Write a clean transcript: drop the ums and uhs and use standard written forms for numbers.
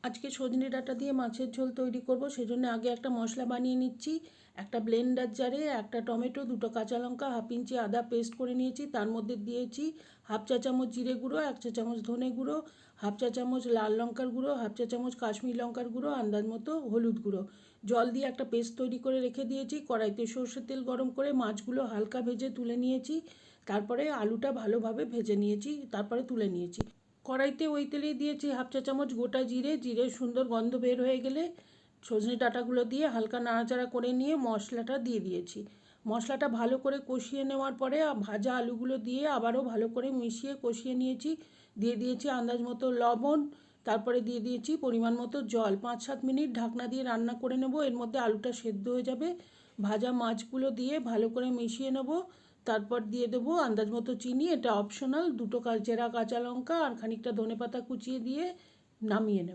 আজকে সজনে ডাঁটা দিয়ে মাছের ঝোল তৈরি করব। সেজন্য আগে একটা মশলা বানিয়ে নিচ্ছি। একটা ব্লেন্ডার জারে একটা টমেটো, দুটো কাঁচা লঙ্কা, হাফ ইঞ্চি আদা পেস্ট করে নিয়েছি। তার মধ্যে দিয়েছি হাফ চা চামচ জিরে গুঁড়ো, 1 চা চামচ ধনে গুঁড়ো, হাফ চা চামচ লাল লঙ্কার গুঁড়ো, হাফ চা চামচ কাশ্মীরি লঙ্কার গুঁড়ো, আন্দাজ মতো হলুদ গুঁড়ো। জল দিয়ে একটা পেস্ট তৈরি করে রেখে দিয়েছি। কড়াইতে সর্ষের তেল গরম করে মাছগুলো হালকা ভেজে তুলে নিয়েছি। তারপরে আলুটা ভালোভাবে ভেজে নিয়েছি, তারপরে তুলে নিয়েছি। কড়াইতে ওই তেলেই দিয়েছি হাফ চা চামচ গোটা জিরে। জিরের সুন্দর গন্ধ বের হয়ে গেলে সজনে ডাঁটাগুলো দিয়ে হালকা নাড়াচাড়া করে নিয়ে মশলাটা দিয়ে দিয়েছি। মশলাটা ভালো করে কষিয়ে নেওয়ার পরে ভাজা আলুগুলো দিয়ে আবারও ভালো করে মিশিয়ে কষিয়ে নিয়েছি। দিয়ে দিয়েছি আন্দাজ মতো লবণ, তারপরে দিয়ে দিয়েছি পরিমাণ মতো জল। 5-7 মিনিট ঢাকনা দিয়ে রান্না করে নেব। এর মধ্যে আলুটা সেদ্ধ হয়ে যাবে। ভাজা মাছগুলো দিয়ে ভালো করে মিশিয়ে নেব। তারপর দিয়ে দেবো আন্দাজ মতো চিনি, এটা অপশনাল। দুটো চেরা কাঁচা লঙ্কা আর খানিকটা ধনেপাতা কুচিয়ে দিয়ে নামিয়ে নেব।